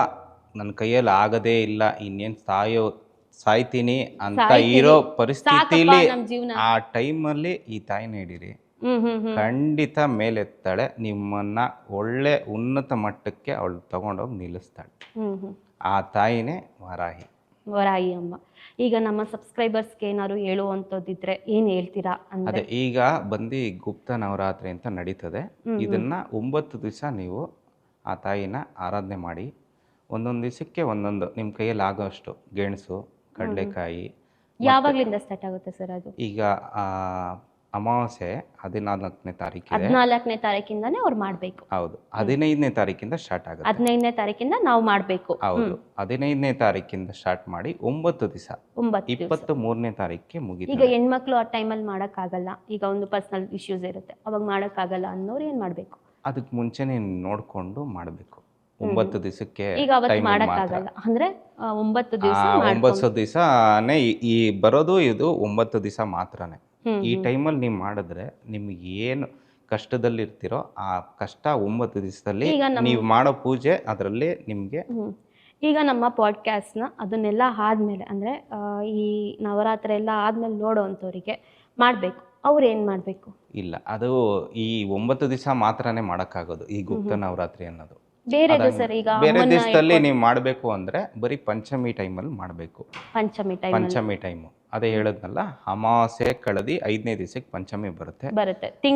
ನನ್ನ ಕೈಯಲ್ಲಿ ಆಗದೇ ಇಲ್ಲ, ಇನ್ನೇನು ಸಾಯ್ತೀನಿ ಅಂತ ಇರೋ ಪರಿಸ್ಥಿತಿಲಿ ಆ ಟೈಮಲ್ಲಿ ಈ ತಾಯಿನ ಹಿಡೀರಿ, ಖಂಡಿತ ಮೇಲೆತ್ತಾಳೆ, ನಿಮ್ಮನ್ನ ಒಳ್ಳೆ ಉನ್ನತ ಮಟ್ಟಕ್ಕೆ ಅವಳು ತಗೊಂಡೋಗಿ ನಿಲ್ಲಿಸ್ತಾಳೆ. ಆ ತಾಯಿನೇ ವರಾಹಿ ಅಮ್ಮ. ಈಗ ನಮ್ಮ ಸಬ್ಸ್ಕ್ರೈಬರ್ಸ್ಗೆ ಏನಾದ್ರು ಹೇಳುವಂಥದ್ದಿದ್ರೆ ಏನ್ ಹೇಳ್ತೀರಾ ಅಂದ್ರೆ? ಅದೇ ಈಗ ಬಂದು ಗುಪ್ತ ನವರಾತ್ರಿ ಅಂತ ನಡೀತದೆ. ಇದನ್ನ 9 ದಿವಸ ನೀವು ಆ ತಾಯಿನ ಆರಾಧನೆ ಮಾಡಿ, ಒಂದೊಂದು ದಿವಸಕ್ಕೆ ಒಂದೊಂದು ನಿಮ್ಮ ಕೈಯಲ್ಲಿ ಆಗೋಷ್ಟು ಗೆಣಸು, ಕಡಲೆಕಾಯಿ. ಯಾವಾಗ್ಲಿಂದ ಸ್ಟಾರ್ಟ್ ಆಗುತ್ತೆ ಸರ್ ಅದು? ಈಗ ಅಮಾವಾಸ್ಯೆ 14ನೇ ತಾರೀಕಿದೆ. 14ನೇ ತಾರೀಕಿಂದಾನೇ ಅವ್ರು ಮಾಡ್ಬೇಕು. ಹೌದು. 15ನೇ ತಾರೀಕಿಂದ ಸ್ಟಾರ್ಟ್ ಆಗುತ್ತೆ. 15ನೇ ತಾರೀಕಿಂದ ನಾವು ಮಾಡ್ಬೇಕು. ಹೌದು. 15ನೇ ತಾರೀಕಿಂದ ಸ್ಟಾರ್ಟ್ ಮಾಡಿ 9 ದಿವಸ, 23ನೇ ತಾರೀಕಿಗೆ ಮುಗಿತು. ಈಗ ಹೆಣ್ಮಕ್ಳು ಆ ಟೈಮಲ್ಲಿ ಮಾಡಕ್ಕಾಗಲ್ಲ, ಈಗ ಒಂದು ಪರ್ಸನಲ್ ಇಶ್ಯೂಸ್ ಇರುತ್ತೆ, ಅವಾಗ ಮಾಡಕ್ಕಾಗಲ್ಲ ಅನ್ನೋರು ಏನ್ ಮಾಡ್ಬೇಕು? ಅದಕ್ಕೆ ಮುಂಚೆನೆ ನೋಡ್ಕೊಂಡು ಮಾಡಬೇಕು. 9 ದಿವಸಕ್ಕೆ ಈಗ ಅವತ್ತು ಮಾಡಕ್ಕಾಗಲ್ಲ ಅಂದ್ರೆ 9 ದಿವಸ 9 ದಿವಸನೇ ಈ ಬರೋದು, ಇದು 9 ದಿವಸ ಮಾತ್ರನೇ. ಈ ಟೈಮಲ್ಲಿ ನೀವು ಮಾಡಿದ್ರೆ ನಿಮ್ಗೆ ಏನು ಕಷ್ಟದಲ್ಲಿರ್ತೀರೋ ಆ ಕಷ್ಟ 9 ದಿವಸದಲ್ಲಿ ನೀವು ಮಾಡೋ ಪೂಜೆ ಅದರಲ್ಲಿ ನಿಮಗೆ. ಈಗ ನಮ್ಮ ಪಾಡ್ಕಾಸ್ಟ್ನ ಅದನ್ನೆಲ್ಲ ಆದ್ಮೇಲೆ ಅಂದ್ರೆ ಈ ನವರಾತ್ರಿ ಎಲ್ಲ ಆದ್ಮೇಲೆ ನೋಡೋ ಅಂಥವ್ರಿಗೆ ಮಾಡಬೇಕು, ಅವ್ರು ಏನು ಮಾಡಬೇಕು? ಇಲ್ಲ, ಅದು ಈ 9 ದಿವಸ ಮಾತ್ರನೇ ಮಾಡೋಕ್ಕಾಗೋದು ಈ ಗುಪ್ತ ನವರಾತ್ರಿ ಅನ್ನೋದು. ಬೇರೆ ದಿವಸದಲ್ಲಿ ನೀವು ಮಾಡಬೇಕು ಅಂದ್ರೆ ಬರೀ ಪಂಚಮಿ ಟೈಮಲ್ಲಿ ಮಾಡಬೇಕು. ಪಂಚಮಿ ಟೈಮು ಅದೇ ಹೇಳದ್ನಲ್ಲ, ಅಮಾವಾಸ್ಯೆ ಕಳೆದಿ 5ನೇ ದಿವಸಕ್ಕೆ ಪಂಚಮಿ ಬರುತ್ತೆ.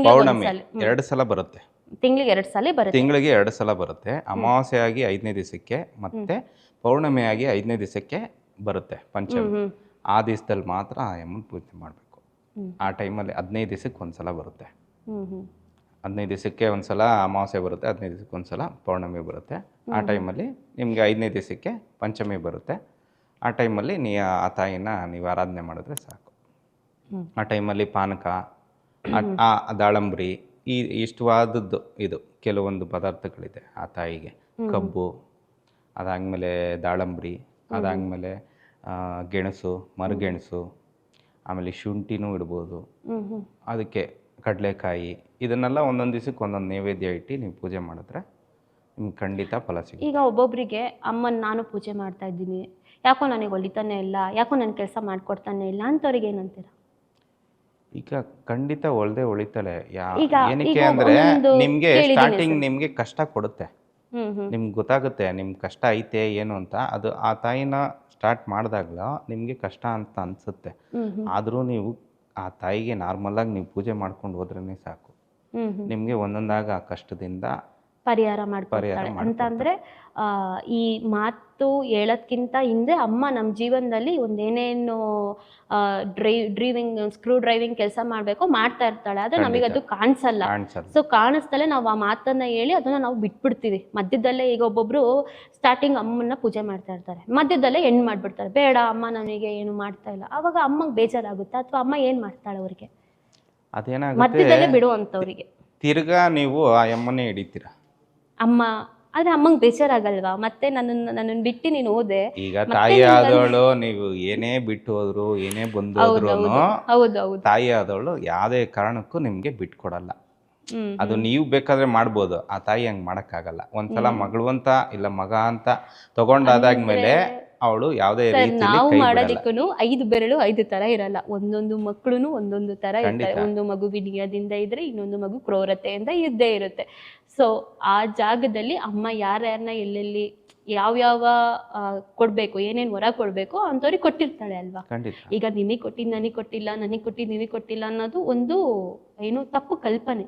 ಪೌರ್ಣಮಿ 2 ಸಲ ಬರುತ್ತೆ, ತಿಂಗಳಿಗೆ 2 ಸಲ ಬರುತ್ತೆ. ತಿಂಗಳಿಗೆ 2 ಸಲ ಬರುತ್ತೆ. ಅಮಾವಾಸ್ಯೆ ಆಗಿ 5ನೇ ದಿವಸಕ್ಕೆ ಮತ್ತೆ ಪೌರ್ಣಮಿ ಆಗಿ 5ನೇ ದಿವಸಕ್ಕೆ ಬರುತ್ತೆ ಪಂಚಮಿ. ಆ ದಿವಸದಲ್ಲಿ ಮಾತ್ರ ಆ ಅಮ್ಮನ ಪೂಜೆ ಮಾಡಬೇಕು. ಆ ಟೈಮಲ್ಲಿ 15 ದಿವಸಕ್ಕೆ ಒಂದ್ಸಲ ಬರುತ್ತೆ. 15 ದಿವಸಕ್ಕೆ ಒಂದ್ಸಲ ಅಮಾವಾಸ್ಯೆ ಬರುತ್ತೆ, 15 ದಿವಸಕ್ಕೆ ಒಂದ್ಸಲ ಪೌರ್ಣಮಿ ಬರುತ್ತೆ. ಆ ಟೈಮಲ್ಲಿ ನಿಮಗೆ 5ನೇ ದಿವಸಕ್ಕೆ ಪಂಚಮಿ ಬರುತ್ತೆ. ಆ ಟೈಮಲ್ಲಿ ಆ ತಾಯಿನ ನೀವು ಆರಾಧನೆ ಮಾಡಿದ್ರೆ ಸಾಕು. ಆ ಟೈಮಲ್ಲಿ ಪಾನಕ, ದಾಳಂಬ್ರಿ, ಇಷ್ಟವಾದದ್ದು ಇದು ಕೆಲವೊಂದು ಪದಾರ್ಥಗಳಿದೆ ಆ ತಾಯಿಗೆ. ಕಬ್ಬು, ಅದಾದಮೇಲೆ ದಾಳಂಬ್ರಿ, ಅದಾದಮೇಲೆ ಗೆಣಸು, ಮರಗೆಣಸು, ಆಮೇಲೆ ಶುಂಠಿನೂ ಇಡ್ಬೋದು. ಅದಕ್ಕೆ ಕಡಲೆಕಾಯಿ, ಇದನ್ನೆಲ್ಲ ಒಂದೊಂದು ದಿವಸಕ್ಕೆ ಒಂದೊಂದು ನೈವೇದ್ಯ ಇಟ್ಟು ನೀವು ಪೂಜೆ ಮಾಡಿದ್ರೆ ನಿಮ್ಗೆ ಖಂಡಿತ ಫಲ ಸಿಗುತ್ತೆ. ಈಗ ಒಬ್ಬೊಬ್ಬರಿಗೆ ಅಮ್ಮನ ನಾನು ಪೂಜೆ ಮಾಡ್ತಾ ಇದ್ದೀನಿ, ಯಾಕೋ ನನಗೆ ಹೊಲಿತಾನೆ ಇಲ್ಲ, ಯಾಕೋ ನನ್ನ ಕೆಲಸ ಮಾಡಿಕೊಡ್ತಾನೆ ಇಲ್ಲ ಅಂತವ್ರಿಗೆ ಏನಂತೀರ? ಈಗ ಖಂಡಿತ ಹೊಳಿತಾಳೆ. ಈಗ ಏನಕ್ಕೆ ಅಂದರೆ ಒಂದು ನಿಮಗೆ ಕೇಳಿದ್ದೀನಿ ಸ್ಟಾರ್ಟಿಂಗ್ ನಿಮಗೆ ಕಷ್ಟ ಕೊಡುತ್ತೆ, ನಿಮ್ಗೆ ಗೊತ್ತಾಗುತ್ತೆ ನಿಮ್ಗೆ ಕಷ್ಟ ಐತೆ ಏನು ಅಂತ. ಅದು ಆ ತಾಯಿನ ಸ್ಟಾರ್ಟ್ ಮಾಡಿದಾಗಲ ನಿಮಗೆ ಕಷ್ಟ ಅಂತ ಅನಿಸುತ್ತೆ. ಆದರೂ ನೀವು ಆ ತಾಯಿಗೆ ನಾರ್ಮಲಾಗಿ ನೀವು ಪೂಜೆ ಮಾಡ್ಕೊಂಡು ಹೋದ್ರೇ ಸಾಕು, ನಿಮಗೆ ಒಂದೊಂದಾಗ ಆ ಕಷ್ಟದಿಂದ ಪರಿಹಾರ ಮಾಡ್ಕೊಡ್ತಾಳೆ ಅಂತಂದ್ರೆ ಈ ಮಾತು ಹೇಳೋದ್ಕಿಂತ ಹಿಂದೆ ಅಮ್ಮ ನಮ್ಮ ಜೀವನದಲ್ಲಿ ಒಂದೇನೇನು ಸ್ಕ್ರೂ ಡ್ರೈವಿಂಗ್ ಕೆಲಸ ಮಾಡಬೇಕು ಮಾಡ್ತಾ ಇರ್ತಾಳೆ. ಆದರೆ ನಮಗೆ ಅದು ಕಾಣಿಸಲ್ಲ. ಸೊ ಕಾಣಿಸ್ದಲ್ಲೇ ನಾವು ಆ ಮಾತನ್ನ ಹೇಳಿ ಅದನ್ನ ನಾವು ಬಿಟ್ಬಿಡ್ತೀವಿ ಮಧ್ಯದಲ್ಲೇ. ಈಗ ಒಬ್ಬೊಬ್ರು ಸ್ಟಾರ್ಟಿಂಗ್ ಅಮ್ಮನ್ನ ಪೂಜೆ ಮಾಡ್ತಾ ಇರ್ತಾರೆ, ಮಧ್ಯದಲ್ಲೇ ಎಂಡ್ ಮಾಡ್ಬಿಡ್ತಾರೆ, ಬೇಡ ಅಮ್ಮ ನನಗೆ ಏನು ಮಾಡ್ತಾ ಇಲ್ಲ. ಅವಾಗ ಅಮ್ಮಂಗೆ ಬೇಜಾರಾಗುತ್ತೆ, ಅಥವಾ ಅಮ್ಮ ಏನ್ ಮಾಡ್ತಾಳೆ ಅವ್ರಿಗೆ? ಅದೇನಾಗುತ್ತೆ ಮಧ್ಯದಲ್ಲೇ ಬಿಡುವಂಥವ್ರಿಗೆ ತಿರ್ಗಾ ನೀವು ಆ ಅಮ್ಮನೇ ಹಿಡಿತೀರ ಅಮ್ಮ. ಆದ್ರೆ ಅಮ್ಮಂಗೆ ಬೇಜಾರಾಗಲ್ವಾ? ಮತ್ತೆ ನನ್ನನ್ನು ಬಿಟ್ಟು ನೀನು ಹೋದೆ. ಈಗ ತಾಯಿ ಆದವಳು ನೀವು ಏನೇ ಬಿಟ್ಟು ಹೋದ್ರು ಏನೇ ಬಂದು ಹೋದ್ರು ಹೌದು ತಾಯಿ ಆದವಳು ಯಾವುದೇ ಕಾರಣಕ್ಕೂ ನಿಮ್ಗೆ ಬಿಟ್ಕೊಡಲ್ಲ. ಅದು ನೀವು ಬೇಕಾದ್ರೆ ಮಾಡ್ಬೋದು, ಆ ತಾಯಿ ಹಂಗ್ ಮಾಡಕ್ಕಾಗಲ್ಲ. ಒಂದ್ಸಲ ಮಗಳು ಅಂತ ಇಲ್ಲ ಮಗ ಅಂತ ತಗೊಂಡಾದಾದ್ಮೇಲೆ ಅವಳು ಯಾವುದೇ ರೀತಿ ನಾವು ಮಾಡೋದಕ್ಕೂ 5 ಬೆರಳು 5 ತರ ಇರಲ್ಲ. ಒಂದೊಂದು ಮಕ್ಕಳು ಒಂದೊಂದು ತರ ಇರ್ತಾರೆ. ಒಂದು ಮಗು ವಿನಯದಿಂದ ಇದ್ರೆ ಇನ್ನೊಂದು ಮಗು ಕ್ರೂರತೆಯಿಂದ ಇದ್ದೇ ಇರುತ್ತೆ. ಸೊ ಆ ಜಾಗದಲ್ಲಿ ಅಮ್ಮ ಯಾರ್ಯಾರನ್ನ ಎಲ್ಲೆಲ್ಲಿ ಯಾವ್ಯಾವ ಕೊಡ್ಬೇಕು, ಏನೇನು ವರ ಕೊಡ್ಬೇಕು ಅಂಥವ್ರಿಗೆ ಕೊಟ್ಟಿರ್ತಾಳೆ ಅಲ್ವಾ? ಈಗ ನಿಮಗೆ ಕೊಟ್ಟಿದ್ದು ನನಗೆ ಕೊಟ್ಟಿಲ್ಲ, ನನಗೆ ಕೊಟ್ಟಿದ್ದು ನಿಮಗೆ ಕೊಟ್ಟಿಲ್ಲ ಅನ್ನೋದು ಒಂದು ಏನು ತಪ್ಪು ಕಲ್ಪನೆ.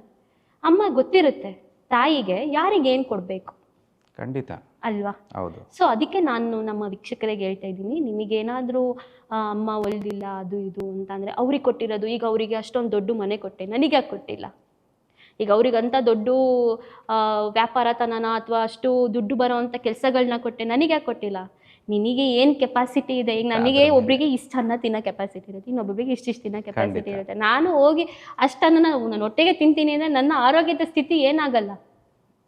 ಅಮ್ಮ ಗೊತ್ತಿರುತ್ತೆ ತಾಯಿಗೆ ಯಾರಿಗೆ ಏನು ಕೊಡ್ಬೇಕು, ಖಂಡಿತ ಅಲ್ವಾ? ಹೌದು. ಸೊ ಅದಕ್ಕೆ ನಾನು ನಮ್ಮ ವೀಕ್ಷಕರಿಗೆ ಹೇಳ್ತಾ ಇದ್ದೀನಿ, ನಿಮಗೇನಾದರೂ ಅಮ್ಮ ಒಲ್ದಿಲ್ಲ ಅದು ಇದು ಅಂತಂದರೆ ಅವ್ರಿಗೆ ಕೊಟ್ಟಿರೋದು, ಈಗ ಅವರಿಗೆ ಅಷ್ಟೊಂದು ದೊಡ್ಡ ಮನೆ ಕೊಟ್ಟೆ, ನನಗೆ ಯಾಕೆ ಕೊಟ್ಟಿಲ್ಲ? ಈಗ ಅವ್ರಿಗಂತ ದೊಡ್ಡ ವ್ಯಾಪಾರತನನ ಅಥವಾ ಅಷ್ಟು ದುಡ್ಡು ಬರೋವಂಥ ಕೆಲಸಗಳನ್ನ ಕೊಟ್ಟೆ, ನನಗೆ ಯಾಕೆ ಕೊಟ್ಟಿಲ್ಲ? ನಿನಗೆ ಏನು ಕೆಪಾಸಿಟಿ ಇದೆ. ಈಗ ನನಗೆ ಒಬ್ಬರಿಗೆ ಇಷ್ಟು ಅನ್ನ ತಿನ್ನೋ ಕೆಪಾಸಿಟಿ ಇರುತ್ತೆ, ಇನ್ನೊಬ್ಬರಿಗೆ ಇಷ್ಟಿಷ್ಟು ತಿನ್ನೋ ಕೆಪಾಸಿಟಿ ಇರುತ್ತೆ. ನಾನು ಹೋಗಿ ಅಷ್ಟನ್ನು ನಾನು ಹೊಟ್ಟೆಗೆ ತಿಂತೀನಿ ಅಂದರೆ ನನ್ನ ಆರೋಗ್ಯದ ಸ್ಥಿತಿ ಏನಾಗಲ್ಲ,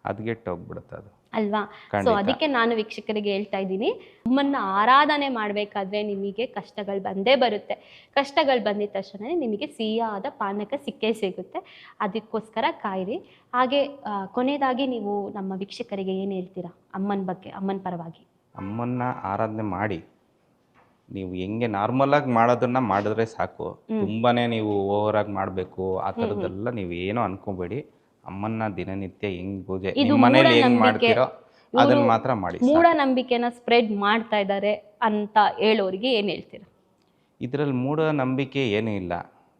ಹದಗೆಟ್ಟೋಗ್ಬಿಡುತ್ತೆ ಅದು, ಅಲ್ವಾ? ಸೊ ಅದಕ್ಕೆ ನಾನು ವೀಕ್ಷಕರಿಗೆ ಹೇಳ್ತಾ ಇದ್ದೀನಿ, ಅಮ್ಮನ್ನ ಆರಾಧನೆ ಮಾಡಬೇಕಾದ್ರೆ ನಿಮಗೆ ಕಷ್ಟಗಳು ಬಂದೇ ಬರುತ್ತೆ. ಕಷ್ಟಗಳು ಬಂದಿದ ತಕ್ಷಣ ನಿಮಗೆ ಸಿಹಿಯಾದ ಪಾನಕ ಸಿಕ್ಕೇ ಸಿಗುತ್ತೆ. ಅದಕ್ಕೋಸ್ಕರ ಕಾಯಿರಿ. ಹಾಗೆ ಕೊನೆಯದಾಗಿ ನೀವು ನಮ್ಮ ವೀಕ್ಷಕರಿಗೆ ಏನು ಹೇಳ್ತೀರಾ ಅಮ್ಮನ ಬಗ್ಗೆ, ಅಮ್ಮನ ಪರವಾಗಿ? ಅಮ್ಮನ್ನ ಆರಾಧನೆ ಮಾಡಿ. ನೀವು ಹೆಂಗೆ ನಾರ್ಮಲಾಗಿ ಮಾಡೋದನ್ನ ಮಾಡಿದ್ರೆ ಸಾಕು. ತುಂಬಾನೇ ನೀವು ಓವರಾಗಿ ಮಾಡಬೇಕು ಆ ಥರದ್ದೆಲ್ಲ ನೀವು ಏನೋ ಅನ್ಕೋಬೇಡಿ. ಅಮ್ಮನ್ನ ದಿನನಿತ್ಯ ಹೆಂಗ್ ಪೂಜೆ ನಿಮ್ಮ ಮನೇಲಿ ಹೆಂಗ್ ಮಾಡ್ತೀರೋ ಅದನ್ನ ಮಾತ್ರ ಮಾಡಿ. ಮೂಢನಂಬಿಕೆನ ಸ್ಪ್ರೆಡ್ ಮಾಡ್ತಾ ಇದ್ದಾರೆ ಅಂತ ಹೇಳೋರಿಗೆ ಏನು ಹೇಳ್ತೀರಾ? ಇದರಲ್ಲಿ ಮೂಢನಂಬಿಕೆ ಏನೂ ಇಲ್ಲ.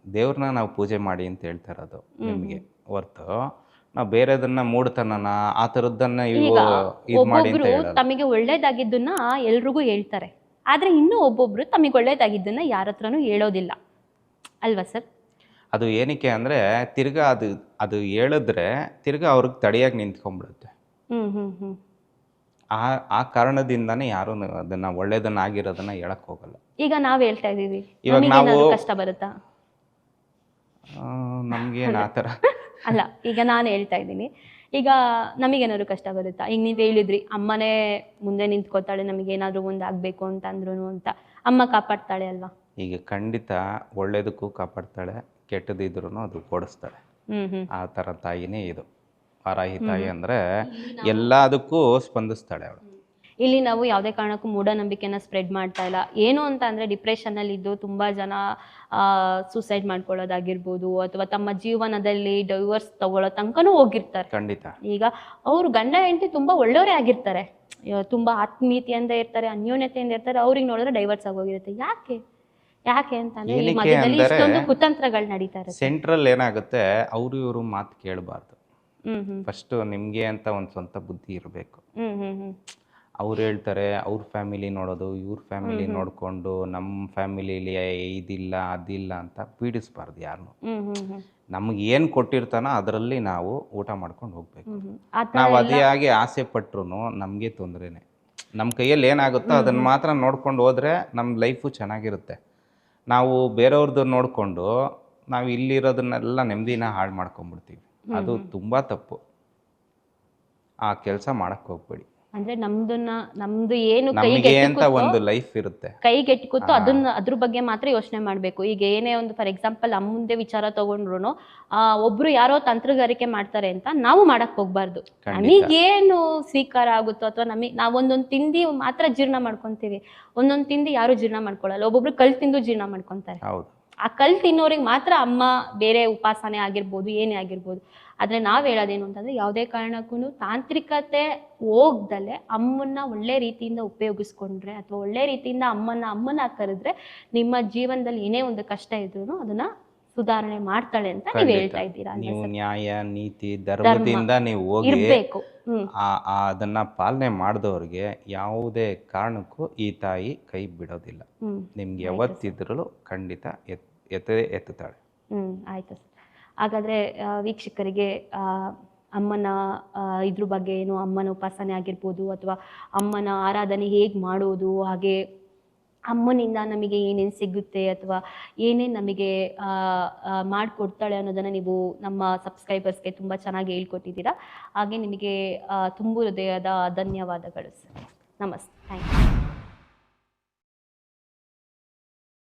ದೇವ್ರನ್ನ ನಾವು ಪೂಜೆ ಮಾಡಿ ಅಂತ ಹೇಳ್ತಾ ಇರೋದು ನಿಮಗೆ ಹೊರ್ತು ನಾವು ಬೇರೆದನ್ನ ಮೂಢತನನ ಆ ಥರದ್ದನ್ನ ಇದು ಮಾಡಿ ಅಂತ ಹೇಳಲ್ಲ. ತಮಗೆ ಒಳ್ಳೇದಾಗಿದ್ದನ್ನ ಎಲ್ರಿಗೂ ಹೇಳ್ತಾರೆ, ಆದ್ರೆ ಇನ್ನೂ ಒಬ್ಬೊಬ್ರು ತಮಗೆ ಒಳ್ಳೇದಾಗಿದ್ದನ್ನ ಯಾರ ಹತ್ರನೂ ಹೇಳೋದಿಲ್ಲ, ಅಲ್ವಾ ಸರ್? ಅದು ಏನಕ್ಕೆ ಅಂದರೆ ತಿರ್ಗಾ ಅದು ಹೇಳಿದ್ರೆ ತಿರ್ಗಾ ಅವ್ರಿಗೆ ತಡೆಯಾಗಿ ನಿಂತ್ಕೊಂಡ್ಬಿಡುತ್ತೆ. ಆ ಕಾರಣದಿಂದಾನೇ ಯಾರು ಅದನ್ನ ಒಳ್ಳೇದನ್ನಾಗಿರೋದನ್ನ ಹೇಳಕ್ ಹೋಗಲ್ಲ. ಈಗ ನಾವ್ ಹೇಳ್ತಾ ಇದೀವಿ, ಇವಾಗ ನಾವು ಕಷ್ಟ ಬರುತ್ತಾ? ನಮ್ಗೇನು ಆ ಥರ ಅಲ್ಲ, ಈಗ ನಾನು ಹೇಳ್ತಾ ಇದ್ದೀನಿ, ಈಗ ನಮಗೇನಾದ್ರು ಕಷ್ಟ ಬರುತ್ತಾ? ಈಗ ನೀವು ಹೇಳಿದ್ರಿ ಅಮ್ಮನೇ ಮುಂದೆ ನಿಂತ್ಕೋತಾಳೆ ನಮಗೇನಾದ್ರೂ ಒಂದು ಆಗ್ಬೇಕು ಅಂತ ಅಂದ್ರೂ ಅಂತ, ಅಮ್ಮ ಕಾಪಾಡ್ತಾಳೆ ಅಲ್ವಾ? ಈಗ ಖಂಡಿತ ಒಳ್ಳೇದಕ್ಕೂ ಕಾಪಾಡ್ತಾಳೆ, ಕೆಟ್ಟದಿದ್ರು ಅದು ಕೊಡಿಸ್ತಾಳೆ. ಆ ಥರ ತಾಯಿನೇ ಇದು ವಾರಾಹಿ ತಾಯಿ ಅಂದರೆ ಎಲ್ಲದಕ್ಕೂ ಸ್ಪಂದಿಸ್ತಾಳೆ ಅವಳು. ಇಲ್ಲಿ ನಾವು ಯಾವುದೇ ಕಾರಣಕ್ಕೂ ಮೂಢನಂಬಿಕೆನ ಸ್ಪ್ರೆಡ್ ಮಾಡ್ತಾ ಇಲ್ಲ. ಏನು ಅಂತ ಅಂದರೆ ಡಿಪ್ರೆಷನ್ನಲ್ಲಿ ಇದ್ದು ತುಂಬ ಜನ ಸೂಸೈಡ್ ಮಾಡ್ಕೊಳ್ಳೋದಾಗಿರ್ಬೋದು, ಅಥವಾ ತಮ್ಮ ಜೀವನದಲ್ಲಿ ಡೈವರ್ಸ್ ತಗೊಳ್ಳೋ ತನಕನೂ ಹೋಗಿರ್ತಾರೆ. ಖಂಡಿತ. ಈಗ ಅವರು ಗಂಡ ಹೆಂಡತಿ ತುಂಬ ಒಳ್ಳೆಯವರೇ ಆಗಿರ್ತಾರೆ, ತುಂಬ ಆತ್ಮೀಯತೆಯಿಂದ ಇರ್ತಾರೆ, ಅನ್ಯೋನ್ಯತೆಯಿಂದ ಇರ್ತಾರೆ, ಅವ್ರಿಗೆ ನೋಡಿದ್ರೆ ಡೈವರ್ಸ್ ಆಗೋಗಿರುತ್ತೆ. ಯಾಕೆ ಅಂತಂದ್ರೆ ಈ ಮಧ್ಯದಲ್ಲಿ ಇಷ್ಟೊಂದು ಕುತಂತ್ರಗಳು ನಡೀತಾ ಇರುತ್ತೆ. ಸೆಂಟ್ರಲ್ ಏನಾಗುತ್ತೆ, ಅವರು ಇವರು ಮಾತು ಕೇಳಬಾರ್ದು. ಫಸ್ಟ್ ನಿಮ್ಗೆ ಅಂತ ಒಂದು ಸ್ವಂತ ಬುದ್ಧಿ ಇರಬೇಕು. ಅವ್ರು ಹೇಳ್ತಾರೆ ಅವ್ರ ಫ್ಯಾಮಿಲಿ ನೋಡೋದು, ಇವ್ರ ಫ್ಯಾಮಿಲಿ ನೋಡ್ಕೊಂಡು ನಮ್ಮ ಫ್ಯಾಮಿಲಿಲಿ ಇದಿಲ್ಲ ಅದಿಲ್ಲ ಅಂತ ಪೀಡಿಸ್ಬಾರ್ದು ಯಾರನ್ನು. ನಮ್ಗೆ ಏನು ಕೊಟ್ಟಿರ್ತಾನೋ ಅದರಲ್ಲಿ ನಾವು ಊಟ ಮಾಡ್ಕೊಂಡು ಹೋಗ್ಬೇಕು. ನಾವು ಅದೇ ಆಗಿ ಆಸೆ ಪಟ್ರು ನಮಗೆ ತೊಂದರೆನೆ. ನಮ್ಮ ಕೈಯಲ್ಲಿ ಏನಾಗುತ್ತೋ ಅದನ್ನ ಮಾತ್ರ ನೋಡ್ಕೊಂಡು ಹೋದ್ರೆ ನಮ್ಮ ಲೈಫು ಚೆನ್ನಾಗಿರುತ್ತೆ. ನಾವು ಬೇರೆಯವ್ರದ್ದು ನೋಡಿಕೊಂಡು ನಾವು ಇಲ್ಲಿರೋದನ್ನೆಲ್ಲ ನೆಮ್ಮದಿನ ಹಾಳು ಮಾಡ್ಕೊಂಡ್ಬಿಡ್ತೀವಿ. ಅದು ತುಂಬ ತಪ್ಪು. ಆ ಕೆಲಸ ಮಾಡಕ್ಕೆ ಹೋಗ್ಬೇಡಿ. ಅಂದ್ರೆ ನಮ್ದು ಏನು ನಮಗೆ ಅಂತ ಒಂದು ಲೈಫ್ ಇರುತ್ತೆ. ಕೈಗೆಟ್ಕುತ್ತೋ ಅದನ್ನ ಅದ್ರ ಬಗ್ಗೆ ಮಾತ್ರ ಯೋಚನೆ ಮಾಡ್ಬೇಕು. ಈಗ ಏನೇ ಒಂದು ಫಾರ್ ಎಕ್ಸಾಂಪಲ್ ಮುಂದೆ ವಿಚಾರ ತಗೊಂಡ್ರು ಒಬ್ರು ಯಾರೋ ತಂತ್ರಗಾರಿಕೆ ಮಾಡ್ತಾರೆ ಅಂತ ನಾವು ಮಾಡಕ್ ಹೋಗ್ಬಾರ್ದು. ನಮಗೇನು ಸ್ವೀಕಾರ ಆಗುತ್ತೋ ಅಥವಾ ನಾವ್ ಒಂದೊಂದ್ ತಿಂಡಿ ಮಾತ್ರ ಜೀರ್ಣ ಮಾಡ್ಕೊಂತೀವಿ, ಒಂದೊಂದ್ ತಿಂಡಿ ಯಾರು ಜೀರ್ಣ ಮಾಡ್ಕೊಳ್ಳಲ್ಲ. ಒಬ್ಬೊಬ್ರು ಕಲ್ ತಿಂದು ಜೀರ್ಣ ಮಾಡ್ಕೊಂತಾರೆ. ಆ ಕಲ್ ತಿನ್ನೋರಿಗೆ ಮಾತ್ರ ಅಮ್ಮ ಬೇರೆ ಉಪಾಸನೆ ಆಗಿರ್ಬೋದು, ಏನೇ ಆಗಿರ್ಬೋದು. ಆದ್ರೆ ನಾವ್ ಹೇಳೋದೇನು ಅಂತಂದ್ರೆ ಯಾವುದೇ ಕಾರಣಕ್ಕೂ ತಾಂತ್ರಿಕತೆ ಹೋಗ್ದಲೆ ಅಮ್ಮನ್ನ ಒಳ್ಳೆ ರೀತಿಯಿಂದ ಉಪಯೋಗಿಸ್ಕೊಂಡ್ರೆ ಅಥವಾ ಒಳ್ಳೆ ರೀತಿಯಿಂದ ಅಮ್ಮನ ಕರೆದ್ರೆ ನಿಮ್ಮ ಜೀವನದಲ್ಲಿ ಏನೇ ಒಂದು ಕಷ್ಟ ಇದ್ರು ಅದನ್ನ ಸುಧಾರಣೆ ಮಾಡ್ತಾಳೆ ಅಂತ ನೀವು ಹೇಳ್ತಾ ಇದ್ದೀರಾ. ನೀವು ನ್ಯಾಯ ನೀತಿ ಧರ್ಮದಿಂದ ನೀವು ಹೋಗಿ ಅದನ್ನ ಪಾಲನೆ ಮಾಡಿದವ್ರಿಗೆ ಯಾವುದೇ ಕಾರಣಕ್ಕೂ ಈ ತಾಯಿ ಕೈ ಬಿಡೋದಿಲ್ಲ. ನಿಮ್ಗೆ ಯಾವತ್ತಿದ್ರೂ ಖಂಡಿತ ಎತ್ತುತ್ತಾಳೆ. ಆಯ್ತು ಸರ್. ಹಾಗಾದ್ರೆ ವೀಕ್ಷಕರಿಗೆ ಅಮ್ಮನ ಇದ್ರ ಬಗ್ಗೆ ಏನು, ಅಮ್ಮನ ಉಪಾಸನೆ ಆಗಿರ್ಬೋದು ಅಥವಾ ಅಮ್ಮನ ಆರಾಧನೆ ಹೇಗೆ ಮಾಡೋದು, ಹಾಗೆ ಅಮ್ಮನಿಂದ ನಮಗೆ ಏನೇನು ಸಿಗುತ್ತೆ ಅಥವಾ ಏನೇನು ನಮಗೆ ಮಾಡಿಕೊಡ್ತಾಳೆ ಅನ್ನೋದನ್ನು ನೀವು ನಮ್ಮ ಸಬ್ಸ್ಕ್ರೈಬರ್ಸ್ಗೆ ತುಂಬ ಚೆನ್ನಾಗಿ ಹೇಳ್ಕೊಟ್ಟಿದ್ದೀರಾ. ಹಾಗೆ ನಿಮಗೆ ತುಂಬ ಹೃದಯದ ಧನ್ಯವಾದಗಳು ಸರ್. ನಮಸ್ತೆ. Thank you.